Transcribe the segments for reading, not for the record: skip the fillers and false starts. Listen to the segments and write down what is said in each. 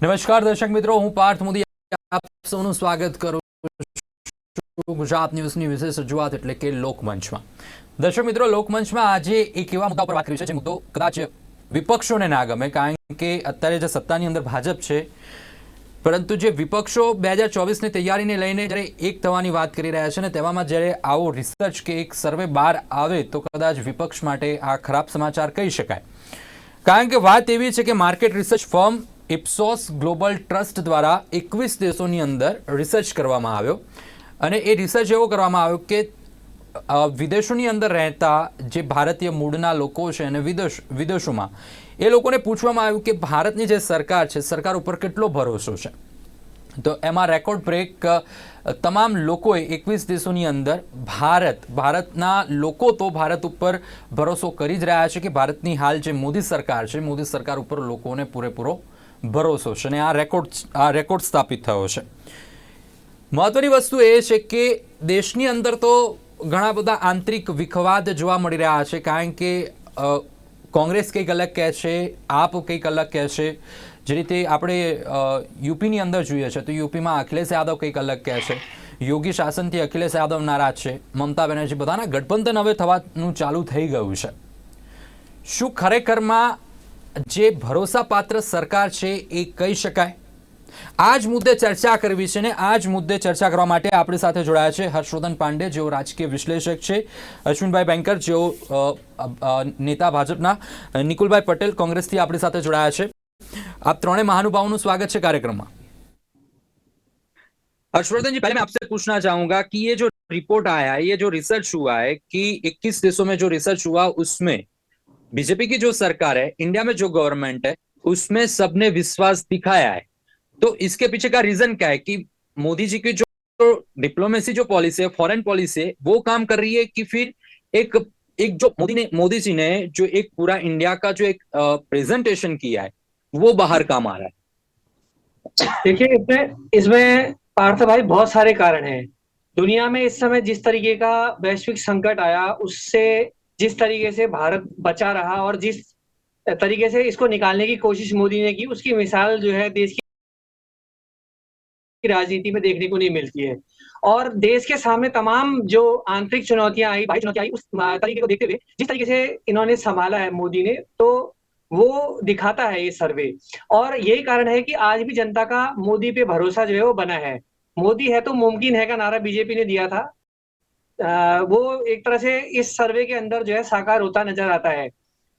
નમસ્કાર દર્શક મિત્રો, હું પાર્થ મોદી આપ સૌનું સ્વાગત કરું છું ગુજરાત ન્યૂઝની વિશેષ રજૂઆત એટલે કે લોકમંચમાં. દર્શક મિત્રો, લોકમંચમાં આજે એક એવા મુદ્દા પર વાત કરી છે જે મુદ્દો કદાચ વિપક્ષોને ના ગમે, કારણ કે અત્યારે જે સત્તાની અંદર ભાજપ છે, પરંતુ જે વિપક્ષો 2024ની તૈયારીને લઈને જ્યારે એક થવાની વાત કરી રહ્યા છે ને તેવામાં જ્યારે આવો રિસર્ચ કે એક સર્વે બહાર આવે તો કદાચ વિપક્ષ માટે આ ખરાબ સમાચાર કહી શકાય. કારણ કે વાત એવી છે કે market research firm Ipsos Global Trust દ્વારા 21 દેશોની અંદર રિસર્ચ કરવામાં આવ્યો અને એ રિસર્ચ એવો કરવામાં આવ્યો કે વિદેશોની અંદર રહેતા જે ભારતીય મૂળના લોકો છે અને વિદેશોમાં એ લોકોને પૂછવામાં આવ્યું કે ભારતની જે સરકાર છે, સરકાર ઉપર કેટલો ભરોસો છે. તો એમાં રેકોર્ડ બ્રેક તમામ લોકોએ 21 દેશોની અંદર ભારતના લોકો તો ભારત ઉપર ભરોસો કરી જ રહ્યા છે કે ભારતની હાલ જે મોદી સરકાર છે, મોદી સરકાર ઉપર લોકોને પૂરેપૂરો ભરોસો છે અને આ રેકોર્ડ સ્થાપિત થયો છે. મહત્વની વસ્તુ એ છે કે દેશની અંદર તો ઘણા બધા આંતરિક વિખવાદ જોવા મળી રહ્યા છે, કારણ કે કોંગ્રેસ કંઈક અલગ કહે છે, આપ કંઈક અલગ કહે છે. જે રીતે આપણે યુપીની અંદર જોઈએ છે તો યુપીમાં અખિલેશ યાદવ કંઈક અલગ કહે છે, યોગી શાસનથી અખિલેશ યાદવ નારાજ છે, મમતા બેનર્જી, બધાના ગઠબંધન હવે થવાનું ચાલુ થઈ ગયું છે. શું ખરેખરમાં જે ભરોસાપાત્ર સરકાર છે એ કહી શકાય? આ જ મુદ્દે ચર્ચા કરવી છે ને આ જ મુદ્દે ચર્ચા કરવા માટે આપણી સાથે જોડાયા છે હર્ષવર્ધન પાંડે, જેઓ રાજકીય વિશ્લેષક છે, અશ્વિનભાઈ બેંકર, જેઓ નેતા ભાજપના, નિકુલભાઈ પટેલ કોંગ્રેસથી આપણી સાથે જોડાયા છે. आप ત્રણે महानुभावों स्वागत है कार्यक्रम में. हर्षवर्धन जी, पहले मैं आपसे पूछना चाहूंगा कि ये जो रिपोर्ट आया है, ये जो रिसर्च हुआ है कि 21 देशों में जो रिसर्च हुआ उसमें बीजेपी की जो सरकार है, इंडिया में जो गवर्नमेंट है, उसमें सबने विश्वास दिखाया है. तो इसके पीछे का रीजन क्या है कि मोदी जी की जो डिप्लोमेसी जो पॉलिसी है, फॉरेन पॉलिसी है, वो काम कर रही है कि फिर एक जो मोदी जी ने जो एक पूरा इंडिया का जो एक प्रेजेंटेशन किया है वो बाहर काम आ रहा है? देखिए, इसमें पार्थ भाई बहुत सारे कारण हैं. दुनिया में इस समय जिस तरीके का वैश्विक संकट आया, उससे जिस तरीके से भारत बचा रहा और जिस तरीके से इसको निकालने की कोशिश मोदी ने की, उसकी मिसाल जो है देश की राजनीति में देखने को नहीं मिलती है. और देश के सामने तमाम जो आंतरिक चुनौतियां आई, बाहरी चुनौतियां आई, उस तरीके को देखते हुए जिस तरीके से इन्होंने संभाला है मोदी ने, तो वो दिखाता है ये सर्वे. और यही कारण है कि आज भी जनता का मोदी पे भरोसा जो है वो बना है. मोदी है तो मुमकिन है का नारा बीजेपी ने दिया था, वो एक तरह से इस सर्वे के अंदर जो है साकार होता नजर आता है.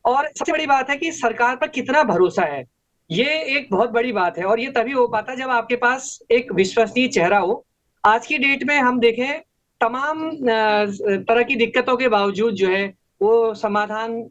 और सबसे बड़ी बात है कि सरकार पर कितना भरोसा है, ये एक बहुत बड़ी बात है. और ये तभी हो पाता है जब आपके पास एक विश्वसनीय चेहरा हो. आज की डेट में हम देखें, तमाम तरह की दिक्कतों के बावजूद जो है वो समाधान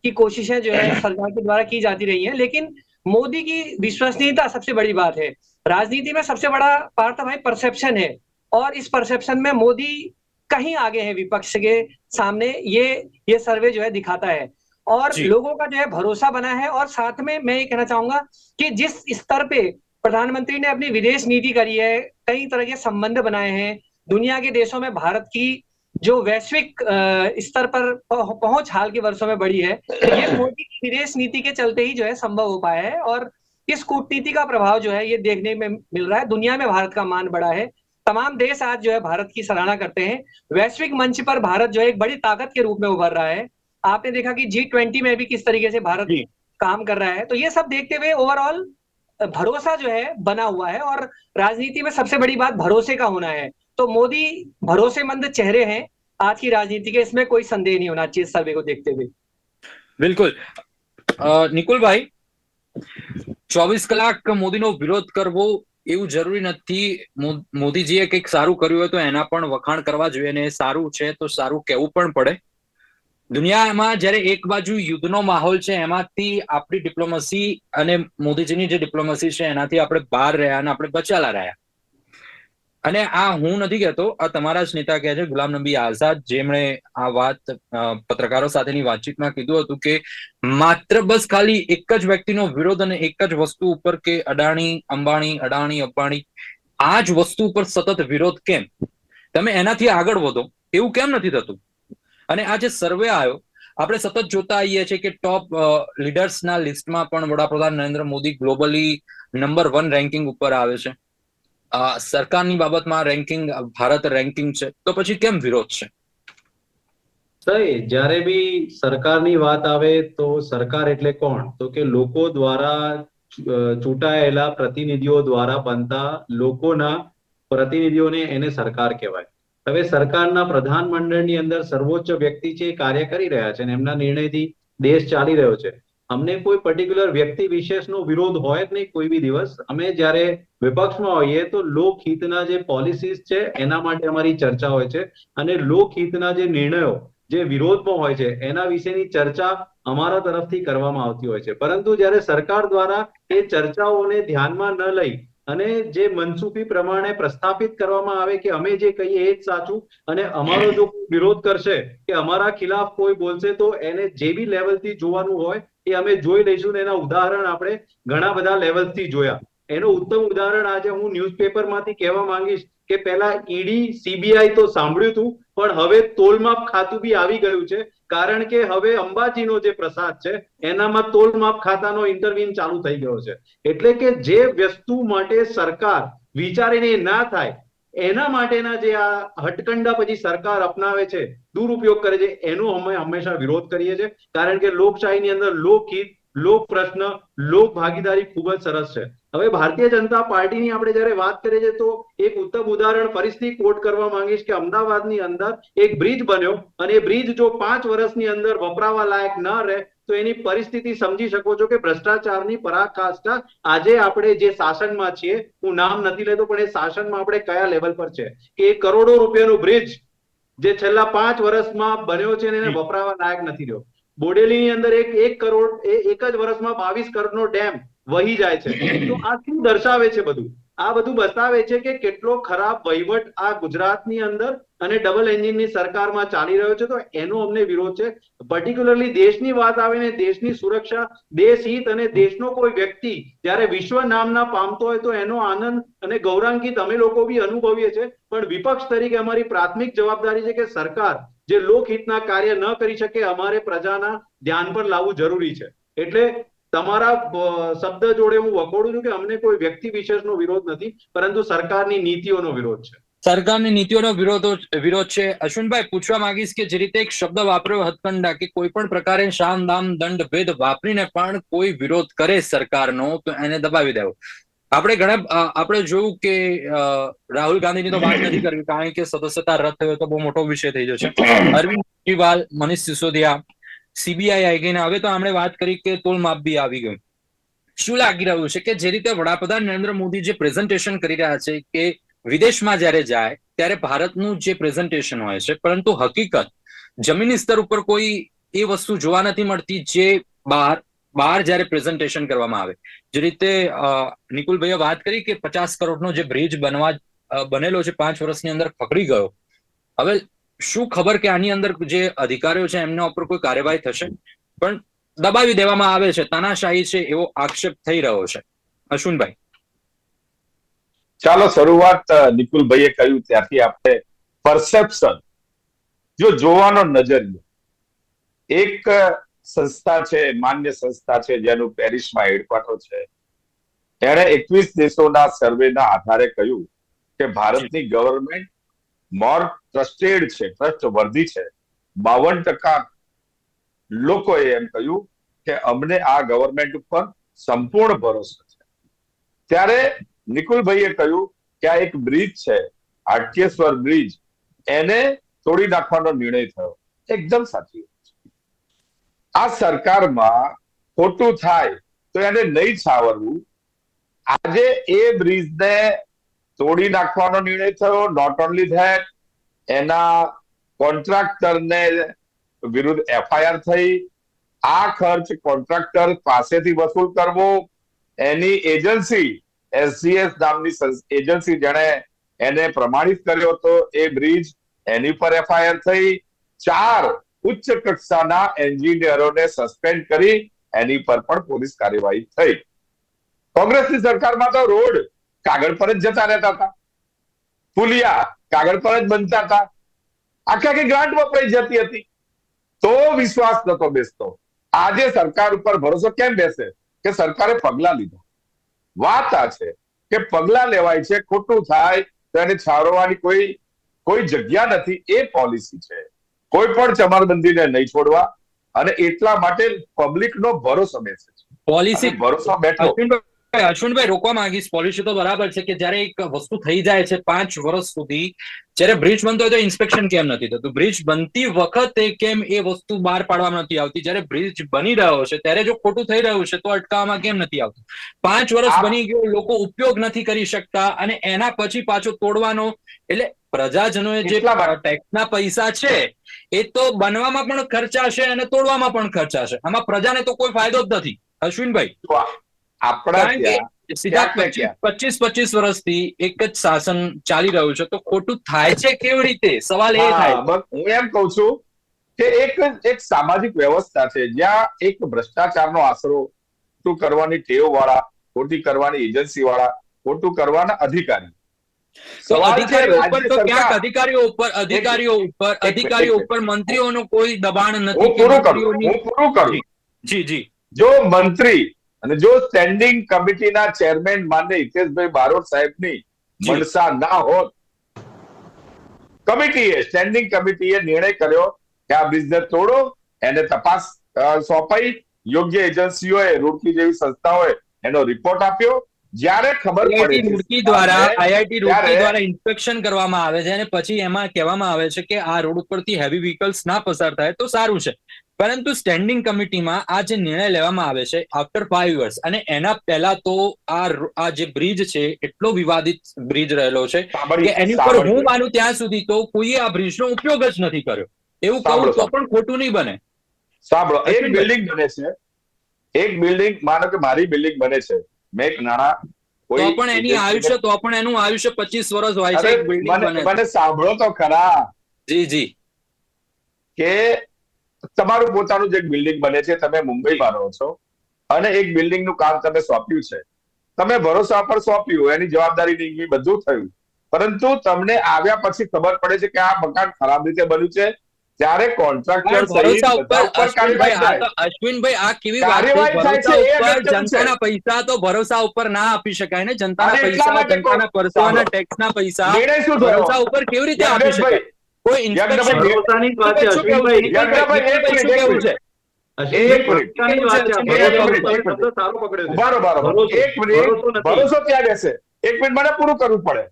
की कोशिशें जो है सरकार के द्वारा की जाती रही हैं, लेकिन मोदी की विश्वसनीयता सबसे बड़ी बात है. राजनीति में सबसे बड़ा पार्ट भाई परसेप्शन है, और इस परसेप्शन में मोदी कहीं आगे है विपक्ष के सामने, ये सर्वे जो है दिखाता है. और लोगों का जो है भरोसा बना है. और साथ में मैं ये कहना चाहूंगा कि जिस स्तर पे प्रधानमंत्री ने अपनी विदेश नीति करी है, कई तरह के संबंध बनाए हैं दुनिया के देशों में, भारत की जो वैश्विक स्तर पर पहुंच हाल के वर्षों में बढ़ी है, ये मोदी की विदेश नीति के चलते ही जो है संभव हो पाया है. और इस कूटनीति का प्रभाव जो है ये देखने में मिल रहा है. दुनिया में भारत का मान बढ़ा है. तमाम देश आज जो है भारत की सराहना करते हैं. वैश्विक मंच पर भारत जो है एक बड़ी ताकत के रूप में उभर रहा है. आपने देखा कि G20 में भी किस तरीके से भारत काम कर रहा है. तो ये सब देखते हुए ओवरऑल भरोसा जो है बना हुआ है. और राजनीति में सबसे बड़ी बात भरोसे का होना है. तो मोदी भरोसेमंद चेहरे हैं आज की राजनीति के, इसमें कोई संदेह नहीं होना चाहिए सर्वे को देखते हुए. बिल्कुल. નિકુલ ભાઈ, 24 કલાક મોદીનો વિરોધ કરવો એવું જરૂરી નથી. મોદીજીએ કંઈક સારું કર્યું હોય તો એના પણ વખાણ કરવા જોઈએ અને સારું છે તો સારું કહેવું પણ પડે. દુનિયામાં જ્યારે એક બાજુ યુદ્ધનો માહોલ છે, એમાંથી આપણી ડિપ્લોમસી અને મોદીજીની જે ડિપ્લોમસી છે એનાથી આપણે બહાર રહ્યા અને આપણે બચાલા રહ્યા. અને આ હું નથી કહેતો, આ તમારા જ નેતા કહે છે, ગુલામ નબી આઝાદ, જેમણે આ વાત પત્રકારો સાથેની વાતચીતમાં કીધું હતું કે માત્ર બસ ખાલી એક જ વ્યક્તિનો વિરોધ અને એક જ વસ્તુ ઉપર કે અડાણી અંબાણી આ જ વસ્તુ ઉપર સતત વિરોધ કેમ? તમે એનાથી આગળ વધો એવું કેમ નથી થતું? અને આ જે સર્વે આવ્યો આપણે સતત જોતા આવીએ છીએ કે ટોપ લીડર્સના લિસ્ટમાં પણ વડાપ્રધાન Narendra Modi globally number 1 ranking ઉપર આવે છે. સરકારની બાબતમાં રેન્કિંગ ભારત રેન્કિંગ છે, તો પછી કેમ વિરોધ છે? જ્યારે બી સરકારની વાત આવે તો સરકાર એટલે કોણ? તો કે લોકો દ્વારા ચૂંટાયેલા પ્રતિનિધિઓ દ્વારા બનતા લોકોના પ્રતિનિધિઓને એને સરકાર કહેવાય. હવે સરકારના પ્રધાનમંડળની અંદર સર્વોચ્ચ વ્યક્તિ છે એ કાર્ય કરી રહ્યા છે અને એમના નિર્ણયથી દેશ ચાલી રહ્યો છે. અમને કોઈ પર્ટિક્યુલર વ્યક્તિ વિશેષનો વિરોધ હોય જ નહીં કોઈ બી દિવસ. અમે જ્યારે વિપક્ષમાં હોઈએ તો લોકહિતના જે પોલિસીસ છે એના માટે અમારી ચર્ચા હોય છે અને લોકહિતના જે નિર્ણયો જે વિરોધમાં હોય છે એના વિશેની ચર્ચા અમારા તરફથી કરવામાં આવતી હોય છે. પરંતુ જ્યારે સરકાર દ્વારા એ ચર્ચાઓને ધ્યાનમાં ન લઈ અને જે મનસુખી પ્રમાણે પ્રસ્થાપિત કરવામાં આવે કે અમે જે કહીએ એ જ સાચું અને અમારો જો વિરોધ કરશે કે અમારા ખિલાફ કોઈ બોલશે તો એને જે બી લેવલથી જોવાનું હોય એ અમે જોઈ લઈશું. એના ઉદાહરણ આપણે ઘણા બધા લેવલથી જોયા. એનું ઉત્તમ ઉદાહરણ આજે હું ન્યૂઝપેપરમાંથી કહેવા માંગીશ કે પહેલા ઈડી સીબીઆઈ તો સાંભળ્યું હતું, પણ હવે તોલમાપ ખાતું બી આવી ગયું છે. કારણ કે હવે અંબાજીનો જે પ્રસાદ છે એનામાં તોલમાપ ખાતાનો ઇન્ટરવીન ચાલુ થઈ ગયો છે. એટલે કે જે વસ્તુ માટે સરકાર વિચારીને ના થાય એના માટેના જે આ હટકંડા પછી સરકાર અપનાવે છે, દુરુપયોગ કરે છે, એનો અમે હંમેશા વિરોધ કરીએ છીએ. કારણ કે લોકશાહીની અંદર લોકહિત, લોક પ્રશ્ન, લોક ભાગીદારી ખૂબ જ સરસ છે. હવે ભારતીય જનતા પાર્ટીની આપણે જયારે વાત કરીએ છીએ તો એક ઉત્તમ ઉદાહરણ ફરીથી કોટ કરવા માંગીશ કે અમદાવાદની અંદર એક બ્રિજ બન્યો અને એ બ્રિજ જો 5 વર્ષની અંદર વપરાવા લાયક ન રહે તો એની પરિસ્થિતિ સમજી શકો છો કે ભ્રષ્ટાચારની પરાકાષ્ઠા આજે આપણે જે શાસનમાં છીએ, હું નામ નથી લેતો પણ એ શાસનમાં આપણે કયા લેવલ પર છે કે એક કરોડો રૂપિયાનું બ્રિજ જે છેલ્લા 5 વર્ષમાં બન્યો છે અને એને વપરાવા લાયક નથી રહ્યો. બોડેલીની અંદર એક કરોડ એક જ વર્ષમાં 22 કરોડનો ડેમ વહી જાય છે. તો આ શું દર્શાવે છે? આ બધું બતાવે છે કે કેટલો ખરાબ વહીવટ આ ગુજરાતની અંદર અને ડબલ એન્જિનની સરકારમાં ચાલી રહ્યો છે. તો એનો અમને વિરોધ છે. પર્ટિક્યુલરલી દેશની વાત આવે ને દેશની સુરક્ષા, દેશ હિત અને દેશનો કોઈ વ્યક્તિ જ્યારે વિશ્વ નામના પામતો હોય તો એનો આનંદ અને ગૌરવાન્વિત અમે લોકો બી અનુભવીએ છીએ. પણ વિપક્ષ તરીકે અમારી પ્રાથમિક જવાબદારી છે કે સરકાર જે લોકહિતના કાર્ય ન કરી શકે અમારે પ્રજાના ધ્યાન પર લાવવું જરૂરી છે. એટલે તમારા શબ્દ જોડે હું વખોડું છું કે અમને કોઈ વ્યક્તિ વિશેષનો વિરોધ નથી, પરંતુ સરકારની નીતિઓનો વિરોધ છે. સરકારની નીતિઓનો વિરોધ છે. અશ્વિનભાઈ, પૂછવા માંગીશ કે જે રીતે એક શબ્દ વાપર્યો હથકંડા, કે કોઈ પણ પ્રકારે શાન દામ દંડ ભેદ વાપરીને પણ કોઈ વિરોધ કરે સરકારનો તો એને દબાવી દેવો. આપણે જોયું કે રાહુલ ગાંધીની તો વાત નથી કરવી કારણ કે સદસ્યતા રદ થયો તો બહુ મોટો વિષય થઈ જશે. અરવિંદ કેજરીવાલ, મનીષ સિસોદિયા, સીબીઆઈ આવી ગઈ ને હવે તો આપણે વાત કરી કે તોલમાપ બી આવી ગયું. શું લાગી રહ્યું છે કે જે રીતે વડાપ્રધાન નરેન્દ્ર મોદી જે પ્રેઝન્ટેશન કરી રહ્યા છે કે વિદેશમાં જ્યારે જાય ત્યારે ભારતનું જે પ્રેઝન્ટેશન હોય છે, પરંતુ હકીકત જમીની સ્તર ઉપર કોઈ એ વસ્તુ જોવા નથી મળતી જે બહાર જ્યારે પ્રેઝન્ટેશન કરવામાં આવે. જે રીતે નિકુલભાઈએ વાત કરી કે 50 કરોડનો જે બ્રિજ બનેલો છે 5 વર્ષની અંદર પકડી ગયો. હવે શું ખબર કે આની અંદર જે અધિકારીઓ છે એમના ઉપર કોઈ કાર્યવાહી થશે, પણ દબાવી દેવામાં આવે છે, તાનાશાહી છે એવો આક્ષેપ થઈ રહ્યો છે. અશ્વિનભાઈ, ચાલો શરૂઆત નિકુલભાઈએ કહ્યું ત્યાંથી આપણે પરસેપ્શન, જો જોવાનો નજરિયો. એક સંસ્થા છે, માન્ય સંસ્થા છે જેનું પેરિસમાં હેડક્વાર્ટર છે. એણે 21 દેશોના સર્વેના આધારે કહ્યું કે ભારતની ગવર્મેન્ટ મોર ટ્રસ્ટેડ છે, ટ્રસ્ટવર્ધી છે. 52% લોકોએ એમ કહ્યું કે અમને આ ગવર્મેન્ટ ઉપર સંપૂર્ણ ભરોસો છે. ત્યારે નિકુલભાઈએ કહ્યું કે આ એક બ્રિજ છે, હાટકેશ્વર બ્રિજ, એને તોડી નાખવાનો નિર્ણય થયો. એકદમ સાચી વાત છે. આ સરકારમાં ખોટું થાય તો એને નહીં છાવરવું. આજે એ બ્રિજને તોડી નાખવાનો નિર્ણય થયો. નોટ ઓનલી ધેટ, એના કોન્ટ્રાક્ટરને વિરુદ્ધ એફઆઈઆર થઈ. આ ખર્ચ કોન્ટ્રાક્ટર પાસેથી વસૂલ કરવો. એની એજન્સી એસજીએસ નામની એજન્સી જેણે એને પ્રમાણિત કર્યો હતો એ બ્રિજ, એની પર એફઆઈઆર થઈ. 4 ઉચ્ચ કક્ષાના એન્જિનિયરોને સસ્પેન્ડ કરી એની પર પણ પોલીસ કાર્યવાહી થઈ. કોંગ્રેસની સરકારમાં તો રોડ કાગળ પર જ જતા રહેતા હતા, પુલિયા કાગળ પર જ બનતા હતા, આખી ગ્રાન્ટ વપરાઈ જતી હતી. તો વિશ્વાસ નતો બેસતો. આજે સરકાર ઉપર ભરોસો કેમ બેસે? કે સરકારે પગલા લીધા. વાત આ છે કે પગલા લેવાય છે, ખોટું થાય તો એને છાવરવાની કોઈ જગ્યા નથી. એ પોલિસી છે. કોઈ પણ ચમારબંધીને નહીં છોડવા, અને એટલા માટે પબ્લિકનો ભરોસો બેસે છે. પોલિસી ભરોસો બેઠો. અશ્વિનભાઈ રોકવા માંગીશ. પોલિસી તો બરાબર છે કે જ્યારે એક વસ્તુ થઈ જાય છે 5 વર્ષ સુધી, જ્યારે બ્રિજ બનતો હોય તો ઇન્સ્પેક્શન કેમ નથી થતું? બ્રિજ બનતી વખતે કેમ એ વસ્તુ બહાર પાડવામાં નથી આવતી? જ્યારે બ્રિજ બની રહ્યો છે ત્યારે જો ખોટું થઈ રહ્યું છે તો અટકાવવામાં કેમ નથી આવતું? 5 વર્ષ બની ગયો, લોકો ઉપયોગ નથી કરી શકતા, અને એના પછી પાછો તોડવાનો. એટલે પ્રજાજનોએ જે ટેક્સના પૈસા છે એ તો બનવામાં પણ ખર્ચાશે અને તોડવામાં પણ ખર્ચાશે. આમાં પ્રજાને તો કોઈ ફાયદો જ નથી અશ્વિનભાઈ. સીધા 25 વર્ષથી એક જ શાસન ચાલી રહ્યું છે, તો ખોટું થાય છે કેવી રીતે? સવાલ એ થાય. હું એમ કઉ છું કે એક સામાજિક વ્યવસ્થા છે જ્યાં એક ભ્રષ્ટાચારનો આશરો, ખોટું કરવાની ટેવ વાળા, ખોટી કરવાની એજન્સી વાળા, ખોટું કરવાના અધિકારી. અધિકારીઓ ઉપર મંત્રીઓનો કોઈ દબાણ નથી. હું પૂરું કરું. જી જી. જો મંત્રી અને જો સ્ટેન્ડિંગ કમિટીના ચેરમેન માનનીય હિતેશભાઈ બારોટ સાહેબની મનસા ના હોત, સ્ટેન્ડિંગ કમિટીએ નિર્ણય કર્યો કે આ બ્રિજને તોડો, એને તપાસ સોંપાઈ, યોગ્ય એજન્સીઓએ, રૂડકી જેવી સંસ્થાઓએ એનો રિપોર્ટ આપ્યો. જ્યારે ખબર પડે આઈઆઈટી રૂડકી દ્વારા ઇન્સ્પેક્શન કરવામાં આવે છે અને પછી એમાં કહેવામાં આવે છે કે આ રોડ ઉપરથી હેવી વ્હીકલ્સ ના પસાર થાય તો સારું છે. પરંતુ સ્ટેન્ડિંગ કમિટીમાં આ જે નિર્ણય લેવામાં આવે છે આફ્ટર 5 વર્ષ, અને એના પહેલા તો આ જે બ્રિજ છે એટલો વિવાદિત બ્રિજ રહેલો છે કે એની ઉપર હું માનું ત્યાં સુધી તો કોઈએ આ બ્રિજનો ઉપયોગ જ નથી કર્યો. એવું કહું તો પણ ખોટું નહીં બને. સાંભળો, એક બિલ્ડિંગ બને છે, એક બિલ્ડિંગ, માનો કે મારી બિલ્ડિંગ બને છે, મેં એક નાણા તો પણ એનું આયુષ્ય 25 વર્ષ હોય છે. એક બિલ્ડિંગ મને સાંભળો તો ખરા. જી જી. કે તમારું પોતાનું જે બિલ્ડિંગ બને છે, તમે મુંબઈમાં રહો છો અને એક બિલ્ડિંગ નું કામ તમે સોંપ્યું છે, તમે ભરોસા પર સોંપ્યું, એની જવાબદારી નહીં, બધું થયું, પરંતુ તમને આવ્યા પછી ખબર પડે છે કે આ મકાન ખરાબ રીતે બન્યું છે, ત્યારે કોન્ટ્રાક્ટર અશ્વિનભાઈ આ કેવી વાત છે? જનતાના પૈસા તો ભરોસા ઉપર ના આપી શકાય ને. જનતાના પૈસા, જનતાના પરસેવાના ટેક્સના પૈસા ભરોસા ઉપર કેવી રીતે આપી શકાય? કોઈ ઇન્સ્પેક્શન ભરોસાની વાત છે અશ્વિનભાઈ. કેવું છે? ભરોસો ત્યાં બેસે. એક મિનિટ મને પૂરું કરવું પડે.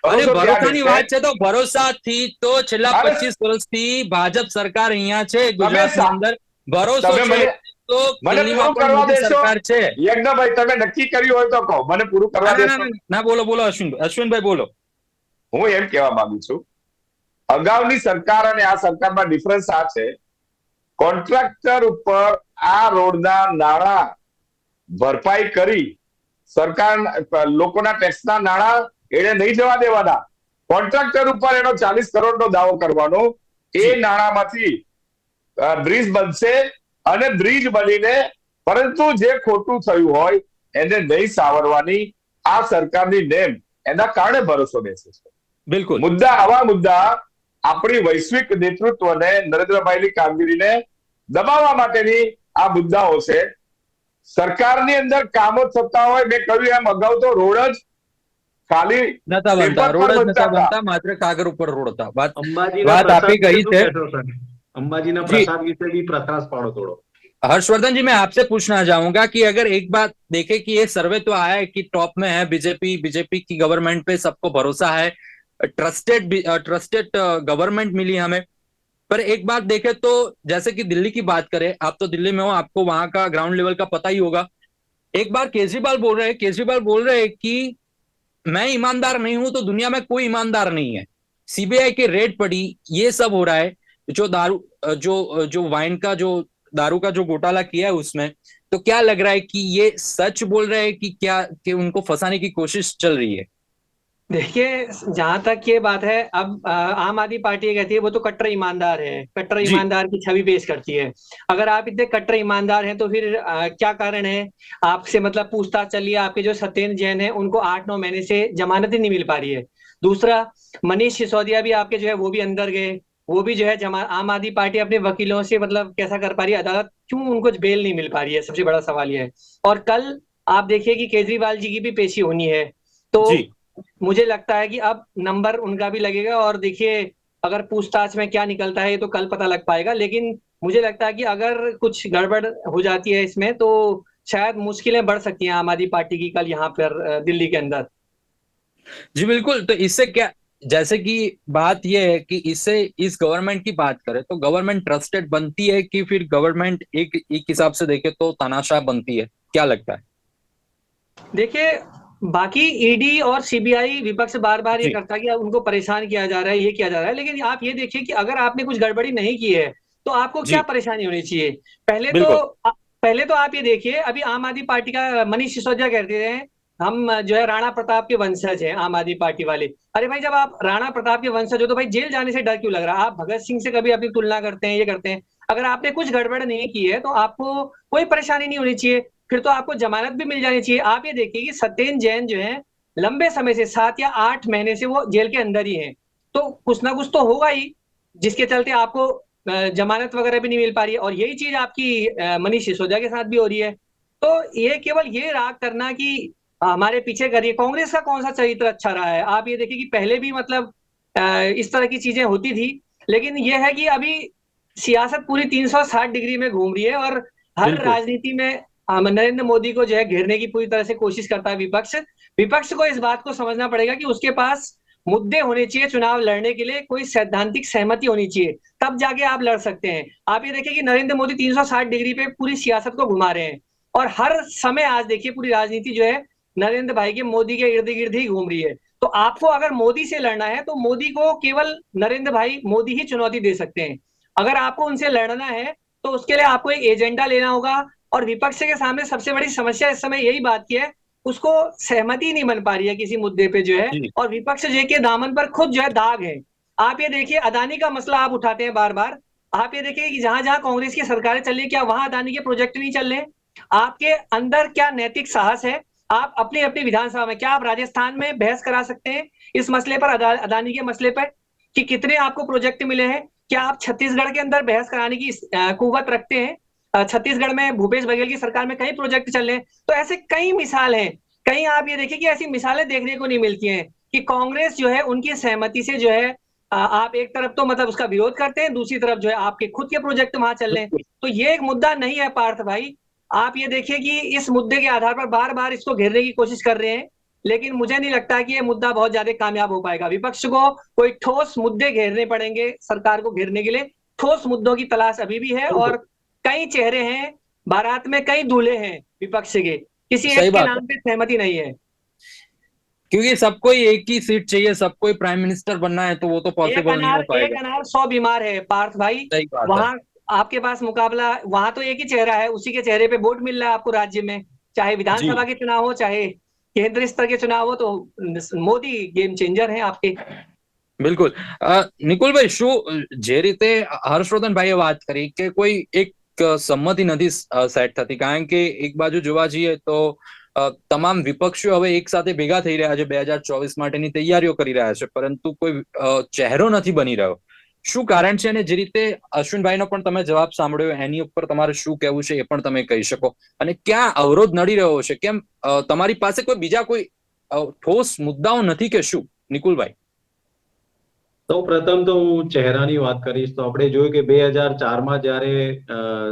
અને ભરોસાની વાત છે તો ભરોસાથી તો છેલ્લા 25 વર્ષથી ભાજપ સરકાર અહીંયા છે ગુજરાતની અંદર. ભરોસો છે તો દિલ્હીમાં પણ મોદી સરકાર છે. યજ્ઞભાઈ, તમે નક્કી કર્યું હોય તો કહો, મને પૂરું કરવા દેશો. ના, બોલો અશ્વિનભાઈ બોલો. હું એમ કહેવા માંગુ છું, અગાઉની સરકાર અને આ સરકારમાં ડિફરન્સ આ છે, કોન્ટ્રાક્ટર ઉપર આ રોડના નાણાં ભરપાઈ કરી સરકાર લોકોના ટેક્સના નાણાં એને નહીં જવા દેવાના. કોન્ટ્રાક્ટર ઉપર એનો 40 કરોડનો દાવો કરવાનો. એ નાણાંમાંથી બ્રિજ બનશે અને બ્રિજ બનીને, પરંતુ જે ખોટું થયું હોય એને નહીં સાવરવાની આ સરકારની નેમ, એના કારણે ભરોસો બેસે છે. બિલકુલ. આવા મુદ્દા આપણી વૈશ્વિક નેતૃત્વને, નરેન્દ્રભાઈની કામગીરીને દબાવવા માટેની આ મુદ્દાઓ છે. સરકારની અંદર કામો થતા હોય, મેં કહ્યું એમ અગાઉ તો રોડ જ ખાલી નતા બનતા, રોડ જ નતા બનતા, માત્ર કાગળ ઉપર રોડ હતા. વાત આપી ગઈ છે. अंबाजीना प्रसाद विषय भी प्रकाश पाड़ो थोड़ो। हर्षवर्धन जी, मैं आपसे पूछना चाहूंगा कि अगर एक बात देखें कि ये सर्वे तो आया है कि टॉप में है बीजेपी की गवर्नमेंट पे सबको भरोसा है, ट्रस्टेड गवर्नमेंट मिली हमें, पर एक बात देखें तो जैसे कि दिल्ली की बात करें, आप तो दिल्ली में हो, आपको वहां का ग्राउंड लेवल का पता ही होगा। एक बार केजरीवाल बोल रहे हैं कि मैं ईमानदार नहीं हूं तो दुनिया में कोई ईमानदार नहीं है, सीबीआई की रेड पड़ी, ये सब हो रहा है, जो वाइन का जो दारू का जो घोटाला किया है उसमें, तो क्या लग रहा है कि ये सच बोल रहे हैं कि क्या कि उनको फंसाने की कोशिश चल रही है? देखिए, जहां तक ये बात है, अब आम आदमी पार्टी कहती है वो तो कट्टर ईमानदार है, कट्टर ईमानदार की छवि पेश करती है। अगर आप इतने कट्टर ईमानदार हैं तो फिर क्या कारण है आपसे मतलब पूछताछ चलिए, आपके जो सत्येंद्र जैन है उनको 8-9 महीने से जमानत ही नहीं मिल पा रही है। दूसरा, मनीष सिसोदिया भी आपके जो है वो भी अंदर गए, वो भी जो है आम आदमी पार्टी अपने वकीलों से मतलब कैसा कर पा रही है, अदालत क्यों उनको बेल नहीं मिल पा रही है, सबसे बड़ा सवाल ये है। और कल आप देखिए कि केजरीवाल जी की भी पेशी होनी है, तो जी मुझे लगता है कि अब नंबर उनका भी लगेगा। और देखिए अगर पूछताछ में क्या निकलता है ये तो कल पता लग पाएगा, लेकिन मुझे लगता है कि अगर कुछ गड़बड़ हो जाती है इसमें तो शायद मुश्किलें बढ़ सकती हैं आम आदमी पार्टी की कल यहाँ पर दिल्ली के अंदर। जी बिल्कुल। तो इससे क्या, जैसे कि बात यह है कि इससे इस गवर्नमेंट की बात करें तो गवर्नमेंट ट्रस्टेड बनती है कि फिर गवर्नमेंट एक हिसाब से देखे तो तानाशाह बनती है, क्या लगता है? देखिए बाकी ईडी और सीबीआई विपक्ष बार बार ये जी करता है कि उनको परेशान किया जा रहा है, ये किया जा रहा है, लेकिन आप ये देखिए कि अगर आपने कुछ गड़बड़ी नहीं की है तो आपको क्या जी परेशानी होनी चाहिए। पहले तो बिल्कुल। पहले तो आप ये देखिए, अभी आम आदमी पार्टी का मनीष सिसोदिया कहते रहे हम जो है राणा प्रताप के वंशज हैं आम आदमी पार्टी वाले। अरे भाई जब आप राणा प्रताप के वंशज हो तो भाई जेल जाने से डर क्यों लग रहा है? आप भगत सिंह से कभी अपनी तुलना करते हैं, ये करते हैं। अगर आपने कुछ गड़बड़ नहीं की है तो आपको कोई परेशानी नहीं होनी चाहिए, फिर तो आपको जमानत भी मिल जानी चाहिए। आप ये देखिए कि सत्येंद्र जैन जो है लंबे समय से 7 या 8 महीने से वो जेल के अंदर ही हैं, तो कुछ ना कुछ तो होगा ही जिसके चलते आपको जमानत वगैरह भी नहीं मिल पा रही है। और यही चीज आपकी मनीष सिसोदिया के साथ भी हो रही है। तो ये केवल ये राग करना कि हमारे पीछे करिए, कांग्रेस का कौन सा चरित्र अच्छा रहा है? आप ये देखिए कि पहले भी मतलब इस तरह की चीजें होती थी, लेकिन ये है कि अभी सियासत पूरी 360 डिग्री में घूम रही है और हर बिल्कुल राजनीति में नरेंद्र मोदी को जो है घेरने की पूरी तरह से कोशिश करता है विपक्ष। विपक्ष को इस बात को समझना पड़ेगा कि उसके पास मुद्दे होने चाहिए, चुनाव लड़ने के लिए कोई सैद्धांतिक सहमति होनी चाहिए, तब जाके आप लड़ सकते हैं। आप ये देखिए कि नरेंद्र मोदी 360 डिग्री पे पूरी सियासत को घुमा रहे हैं और हर समय आज देखिए पूरी राजनीति जो है नरेंद्र भाई के मोदी के इर्द गिर्द ही घूम रही है। तो आपको अगर मोदी से लड़ना है तो मोदी को केवल नरेंद्र भाई मोदी ही चुनौती दे सकते हैं। अगर आपको उनसे लड़ना है तो उसके लिए आपको एक एजेंडा लेना होगा। और विपक्ष के सामने सबसे बड़ी समस्या इस समय यही बात की है, उसको सहमति नहीं बन पा रही है किसी मुद्दे पे जो है, जी और विपक्ष जे के दामन पर खुद जो है दाग है। आप ये देखिए अदानी का मसला आप उठाते हैं बार बार। आप ये देखिए कि जहां जहां कांग्रेस की सरकारें चल रही है क्या वहां अदानी के प्रोजेक्ट नहीं चल रहे? आपके अंदर क्या नैतिक साहस है? आप अपनी अपनी विधानसभा में क्या आप राजस्थान में बहस करा सकते हैं इस मसले पर, अदानी के मसले पर, कि कितने आपको प्रोजेक्ट मिले हैं? क्या आप छत्तीसगढ़ के अंदर बहस कराने की कुवत रखते हैं? छत्तीसगढ़ में भूपेश बघेल की सरकार में कई प्रोजेक्ट चल रहे हैं। तो ऐसे कई मिसाल हैं, कहीं आप ये देखिए कि ऐसी मिसालें देखने को नहीं मिलती हैं कि कांग्रेस जो है उनकी सहमति से जो है आप एक तरफ तो मतलब उसका विरोध करते हैं, दूसरी तरफ जो है आपके खुद के प्रोजेक्ट वहां चल रहे हैं। बिल्कुल। तो ये एक मुद्दा नहीं है पार्थ भाई। आप ये देखिए कि इस मुद्दे के आधार पर बार बार इसको घेरने की कोशिश कर रहे हैं, लेकिन मुझे नहीं लगता कि ये मुद्दा बहुत ज्यादा कामयाब हो पाएगा। विपक्ष को कोई ठोस मुद्दे घेरने पड़ेंगे, सरकार को घेरने के लिए ठोस मुद्दों की तलाश अभी भी है। बिल्कुल और कई चेहरे हैं, बारात में कई दूल्हे हैं विपक्ष के, किसी सही एक के बात है, नाम पे सहमति नहीं है। क्योंकि सबको ही एक ही सीट चाहिए, सबको ही प्राइम मिनिस्टर बनना है, तो वो तो पॉसिबल नहीं हो एक पाएगा। अनार 100 बीमार है पार्थ भाई। सही बात है। वहां आपके पास मुकाबला, वहां तो एक ही चेहरा है, उसी के चेहरे पे वोट मिल रहा है आपको राज्य में, चाहे जी विधानसभा के चुनाव हो चाहे केंद्र स्तर के चुनाव हो, तो मोदी गेम चेंजर है आपके। બિલકુલ. નિકુલભાઈ, શું જે રીતે હર્ષવર્ધનભાઈએ વાત કરી કે કોઈ એક સંમતિ નથી સેટ થતી, કારણ કે એક બાજુ જોવા જઈએ તો તમામ વિપક્ષીઓ હવે એક સાથે ભેગા થઈ રહ્યા છે, 2024 માટેની તૈયારીઓ કરી રહ્યા છે, પરંતુ કોઈ ચહેરો નથી બની રહ્યો. શું કારણ છે? અને જે રીતે અશ્વિનભાઈનો પણ તમે જવાબ સાંભળ્યો, એની ઉપર તમારે શું કહેવું છે એ પણ તમે કહી શકો. અને ક્યાં અવરોધ નડી રહ્યો છે? કેમ તમારી પાસે કોઈ બીજા કોઈ ઠોસ મુદ્દાઓ નથી કે શું, નિકુલભાઈ? સૌ પ્રથમ તો હું ચહેરાની વાત કરીશ તો આપણે જોયું કે 2004માં જ્યારે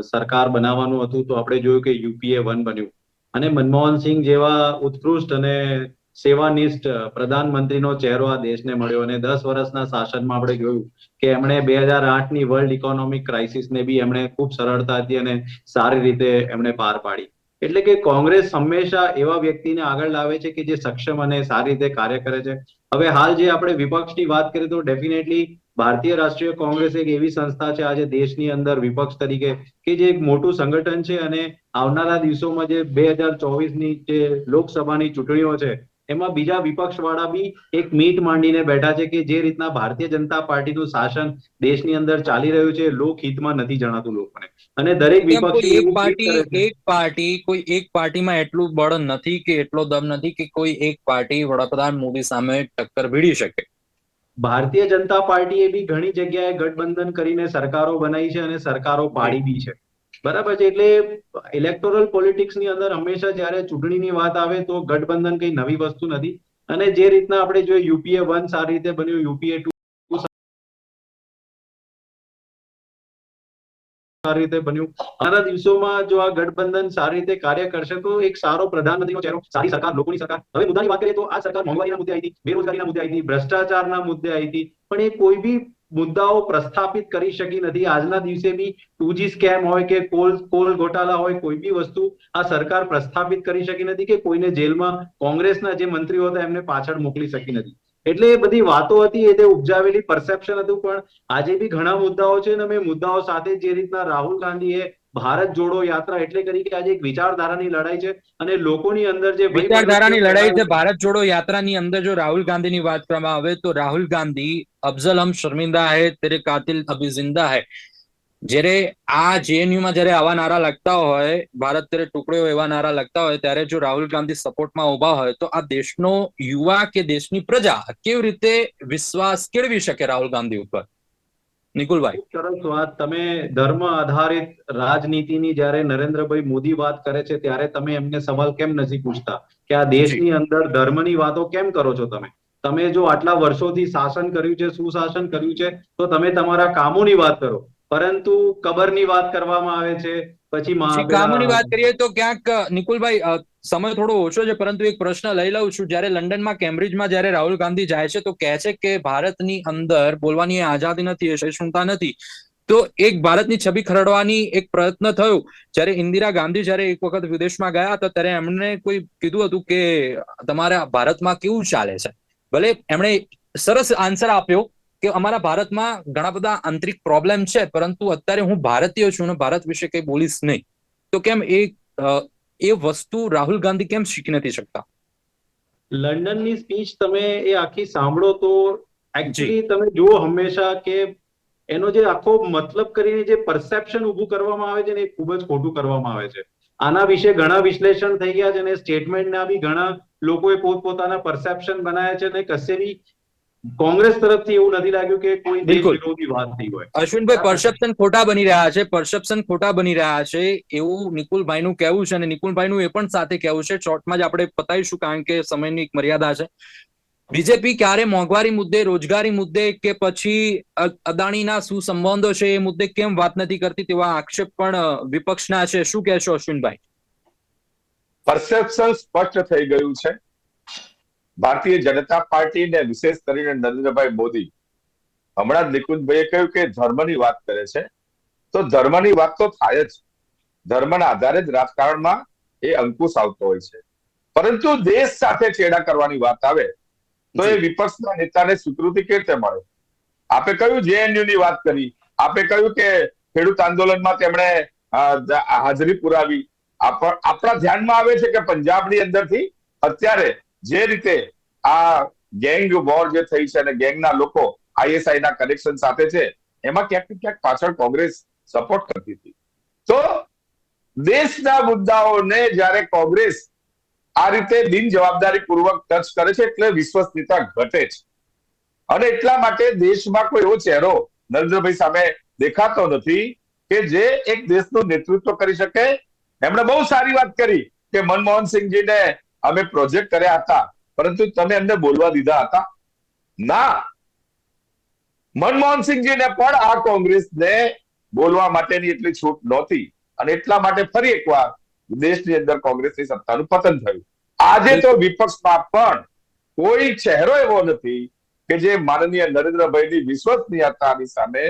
સરકાર બનાવવાનું હતું તો આપણે જોયું કે યુપીએ 1 બન્યું અને મનમોહનસિંહ જેવા ઉત્કૃષ્ટ અને સેવાનિષ્ઠ પ્રધાનમંત્રીનો ચહેરો આ દેશને મળ્યો અને 10 વર્ષના શાસનમાં આપણે જોયું કે એમણે 2008ની વર્લ્ડ ઇકોનોમિક ક્રાઇસિસને બી એમણે ખૂબ સરળતાથી અને સારી રીતે એમણે પાર પાડી. એટલે કે કોંગ્રેસ હંમેશા એવા વ્યક્તિને આગળ લાવે છે કે જે સક્ષમ અને સારી રીતે કાર્ય કરે છે. હવે હાલ જે આપણે વિપક્ષની વાત કરીએ તો ડેફિનેટલી ભારતીય રાષ્ટ્રીય કોંગ્રેસ એક એવી સંસ્થા છે આજે દેશની અંદર વિપક્ષ તરીકે કે જે એક મોટું સંગઠન છે અને આવનારા દિવસોમાં જે 2024ની જે લોકસભાની ચૂંટણીઓ છે એમાં બીજા વિપક્ષ વાળા બી એક મીટ માંડીને બેઠા છે કે જે રીતના ભારતીય જનતા પાર્ટીનું શાસન દેશની અંદર ચાલી રહ્યું છે લોકહિતમાં નથી જણાતું લોકોને અને દરેક કેમ કોઈ વિપક્ષી એક એવું ફીલ પાર્ટી કરે છે. કોઈ એક પાર્ટીમાં એટલું બળ નથી કે એટલો દમ નથી કે કોઈ એક પાર્ટી વડાપ્રધાન મોદી સામે ટક્કર ભીડી શકે? ભારતીય જનતા પાર્ટીએ બી ઘણી જગ્યાએ ગઠબંધન કરીને સરકારો બનાવી છે અને સરકારો પાડી બી છે. બરાબર છે. એટલે ઇલેક્ટોરલ પોલિટિક્સની અંદર હંમેશા જ્યારે ચૂંટણીની વાત આવે તો ગઠબંધન કઈ નવી વસ્તુ નથી. અને જે રીતના આપણે જોઈએ UPA 1 સારી રીતે બન્યું, UPA 2 સારી રીતે બન્યું. આના દિવસોમાં જો આ ગઠબંધન સારી રીતે કાર્ય કરશે તો એક સારો પ્રધાનમંત્રીનો ચહેરો, સારી સરકાર, લોકોની સરકાર. હવે મુદ્દાની વાત કરીએ તો આ સરકાર મોંઘવારીના મુદ્દે આવી હતી, બેરોજગારીના મુદ્દે આવી હતી, ભ્રષ્ટાચારના મુદ્દે આવી હતી, પણ એ કોઈ બી મુદ્દાઓ પ્રસ્થાપિત કરી શકી નથી. આજના દિવસે બી 2G સ્કેમ હોય કે કોલ ગોટાળા હોય, કોઈ બી વસ્તુ આ સરકાર પ્રસ્થાપિત કરી શકી નથી કે કોઈને જેલમાં કોંગ્રેસના જે મંત્રીઓ હતા એમને પાછળ મોકલી શકી નથી. એટલે એ બધી વાતો હતી, એ ઉપજાવેલી પરસેપ્શન હતું. પણ આજે બી ઘણા મુદ્દાઓ છે અને અમે મુદ્દાઓ સાથે જે રીતના રાહુલ ગાંધીએ ભારત જોડો યાત્રા એટલે કરી કે આજે એક વિચારધારાની લડાઈ છે અને લોકોની અંદર જે વિચારધારાની લડાઈ છે ભારત જોડો યાત્રાની અંદર જો રાહુલ ગાંધીની વાત કરવામાં આવે તો રાહુલ ગાંધી અફઝલ હમ શર્મિંદા હૈ તેરે કાતિલ અભી જિંદા હૈ, જ્યારે આ જેએનયુમાં જ્યારે આવા નારા લગતા હોય, ભારત તેરે ટુકડે એવા નારા લગતા હોય, ત્યારે જો રાહુલ ગાંધી સપોર્ટમાં ઉભા હોય તો આ દેશનો યુવા કે દેશની પ્રજા કેવી રીતે વિશ્વાસ કેળવી શકે રાહુલ ગાંધી ઉપર? નિકુલભાઈ, સરસ વાત. તમે ધર્મ આધારિત રાજનીતિની જ્યારે નરેન્દ્રભાઈ મોદી વાત કરે છે ત્યારે તમે એમને સવાલ કેમ નથી પૂછતા કે આ દેશની અંદર ધર્મની વાતો કેમ કરો છો? તમે જો આટલા વર્ષોથી શાસન કર્યું છે, સુશાસન કર્યું છે, તો તમે તમારા કામોની વાત કરો. પરંતુ કબરની વાત કરવામાં આવે છે. પછી કામોની વાત કરીએ તો ક્યાંક નિકુલભાઈ સમય થોડો ઓછો છે, પરંતુ એક પ્રશ્ન લઈ લઉં છું. જ્યારે લંડનમાં કેમ્બ્રિજમાં જ્યારે રાહુલ ગાંધી જાય છે તો કહે છે કે ભારતની અંદર બોલવાની આઝાદી નથી, સહિષ્ણુતા નથી. તો એક ભારતની છબી ખરડવાની એક પ્રયત્ન થયો. જ્યારે ઇન્દિરા ગાંધી જ્યારે એક વખત વિદેશમાં ગયા હતા ત્યારે એમણે કોઈ કીધું હતું કે તમારા ભારતમાં કેવું ચાલે છે. ભલે એમણે સરસ આન્સર આપ્યો કે અમારા ભારતમાં ઘણા બધા આંતરિક પ્રોબ્લેમ છે, પરંતુ અત્યારે હું ભારતીય છું અને ભારત વિશે કંઈ બોલીશ નહીં. તો કેમ એ વસ્તુ રાહુલ ગાંધી કેમ શીખી નથી શકતા? લંડનની સ્પીચ તમે એ આખી સાંભળો તો એકચ્યુઅલી તમે જુઓ હંમેશા કે એનો જે આખો મતલબ કરીને જે પરસેપ્શન ઉભું કરવામાં આવે છે ને એ ખૂબ જ ખોટું કરવામાં આવે છે. આના વિશે ઘણા વિશ્લેષણ થઈ ગયા છે અને સ્ટેટમેન્ટના બી ઘણા લોકોએ પોતપોતાના પરસેપ્શન બનાવ્યા છે અને કશે બી કોંગ્રેસ તરફથી એવું નથી લાગ્યું કે કોઈ દેશ વિરોધી વાત થઈ હોય. અશ્વિનભાઈ, પરસેપ્શન ખોટા બની રહ્યા છે, પરસેપ્શન ખોટા બની રહ્યા છે એવું નિકુલભાઈનું કહેવું છે અને નિકુલભાઈનું એ પણ સાથે કહેવું છે. શોર્ટમાં જ આપણે પતાવીશું કારણ કે સમયની એક મર્યાદા છે. બીજેપી ક્યારે મોંઘવારી મુદ્દે, રોજગારી મુદ્દે કે પછી અદાણીના શું સંબંધો છે એ મુદ્દે કેમ વાત નથી કરતી તેવા આક્ષેપ પણ વિપક્ષના છે. શું કહેશો અશ્વિનભાઈ? પરસેપ્શન સ્પષ્ટ થઈ ગયું છે. ભારતીય જનતા પાર્ટી ને વિશેષ કરીને નરેન્દ્રભાઈ મોદી, હમણાં નિકુંજભાઈએ કહ્યું કે ધર્મની વાત કરે છે, તો ધર્મની વાત તો થાય જ. ધર્મના આધારે જ રાજકારણમાં એ અંકુશ આવતો હોય છે. પરંતુ દેશ સાથે ચેડા કરવાની વાત આવે તો એ વિપક્ષના નેતાને સ્વીકૃતિ કેવી રીતે મળે? આપે કહ્યું જેએનયુ ની વાત કરી, આપે કહ્યું કે ખેડૂત આંદોલનમાં તેમણે હાજરી પુરાવી. આપણા ધ્યાનમાં આવે છે કે પંજાબની અંદરથી અત્યારે જે રીતે આ ગેંગ વોર જે થઈ છે અને ગેંગના લોકો ISI ના કનેક્શન સાથે છે, એમાં ક્યાંક ને ક્યાંક પાછળ કોંગ્રેસ સપોર્ટ કરતી હતી. તો દેશના મુદ્દાઓને જ્યારે કોંગ્રેસ આ રીતે બિનજવાબદારી પૂર્વક ટચ કરે છે એટલે વિશ્વસનીયતા ઘટે છે. અને એટલા માટે દેશમાં કોઈ એવો ચહેરો નરેન્દ્રભાઈ સામે દેખાતો નથી કે જે એક દેશનું નેતૃત્વ કરી શકે. એમણે બહુ સારી વાત કરી કે મનમોહનસિંહજીને અમે પ્રોજેક્ટ કર્યા હતા, પરંતુ તમે એમને બોલવા દીધા હતા? ના, મનમોહનસિંહજીને પણ આ કોંગ્રેસને બોલવા માટેની એટલી છૂટ નહોતી અને એટલા માટે ફરી એકવાર દેશની અંદર કોંગ્રેસની સત્તાનું પતન થયું. આજે તો વિપક્ષમાં પણ કોઈ ચહેરો એવો નથી કે જે માનનીય નરેન્દ્રભાઈની વિશ્વસનીયતાની સામે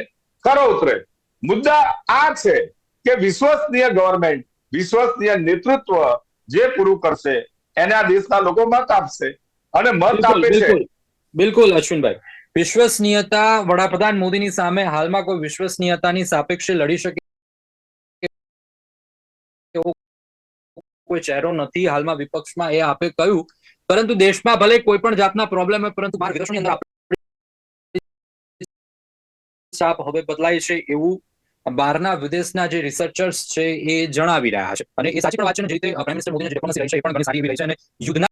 ખરો ઉતરે. મુદ્દા આ છે કે વિશ્વસનીય ગવર્મેન્ટ, વિશ્વસનીય નેતૃત્વ જે પૂરું કરશે એને આ દેશના લોકો મત આપશે અને મત આપે છે. બિલકુલ અશ્વિનભાઈ, વિશ્વસનીયતા વડાપ્રધાન મોદીની સામે હાલમાં કોઈ વિશ્વસનીયતાની સાપેક્ષે લડી શકે એવો કોઈ ચહેરો નથી હાલમાં વિપક્ષમાં, એ આપે કહ્યું. પરંતુ દેશમાં ભલે કોઈ પણ જાતના પ્રોબ્લેમ હોય, પરંતુ વિદેશોની અંદર છાપ હવે બદલાય છે એવું બહારના વિદેશના જે રિસર્ચર્સ છે એ જણાવી રહ્યા છે. અને એ સાચી પણ વાત છે. જે રીતે પ્રાઇમ મિનિસ્ટર મોદીની જે ડિપ્લોમસી રહી છે એ પણ ઘણી સારી એવી રહી છે અને યુદ્ધના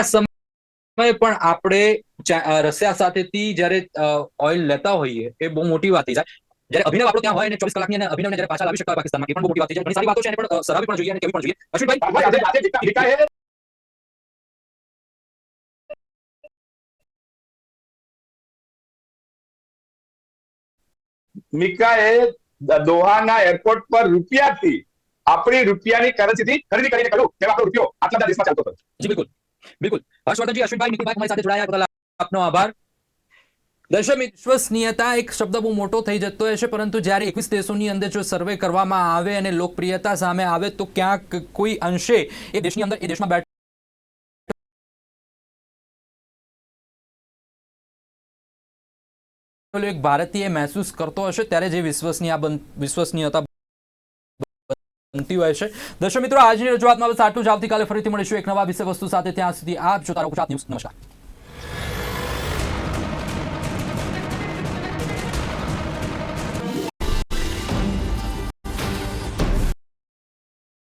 સમયે પણ આપણે રશિયા સાથેથી જ્યારે ઓઇલ લેતા હોઈએ એ બહુ મોટી વાત થઈ જાય. જ્યારે અભિનવ આપણો ત્યાં હોય અને 24 કલાકની અને અભિનવને જ્યારે પાછા લાવી શકતા હોય પાકિસ્તાનમાં, એ પણ બહુ મોટી વાત થઈ જાય. ઘણી સારી વાતો છે, એને પણ સરાહવી પણ જોઈએ અને કહેવી પણ જોઈએ. અશ્વિનભાઈ, આજે જીતા હે મિકાએ દોહાના એરપોર્ટ પર રૂપિયાથી આપણી રૂપિયાની કરન્સીથી ખરીદી કરીને કહ્યું કે આપણો રૂપિયો આટલા બધા દેશમાં ચાલતો હતો. જી બિલકુલ, બિલકુલ. હર્ષવર્ધનજી, અશ્વિનભાઈ, નિકુલભાઈ, તમારી સાથે જોડાયા બદલ આપનો આભાર. દર્શક, વિશ્વસનીયતા એક શબ્દ બહુ મોટો થઈ જતો હોય છે, પરંતુ જ્યારે 21 દેશોની અંદર જો સર્વે કરવામાં આવે અને લોકપ્રિયતા સામે આવે તો ક્યાંક કોઈ અંશે એ દેશની અંદર, એ દેશમાં બેઠ એક ભારતીય મહેસૂસ કરતો હશે ત્યારે જે વિશ્વસનીયતા બનતી હોય છે. દર્શક મિત્રો, આજની રજૂઆતમાં બસ આટલું જ. આવતીકાલે ફરીથી મળીશું એક નવા વિષય વસ્તુ સાથે. ત્યાં સુધી આપ જોતા રહો ગુજરાત ન્યૂઝ. નમસ્કાર.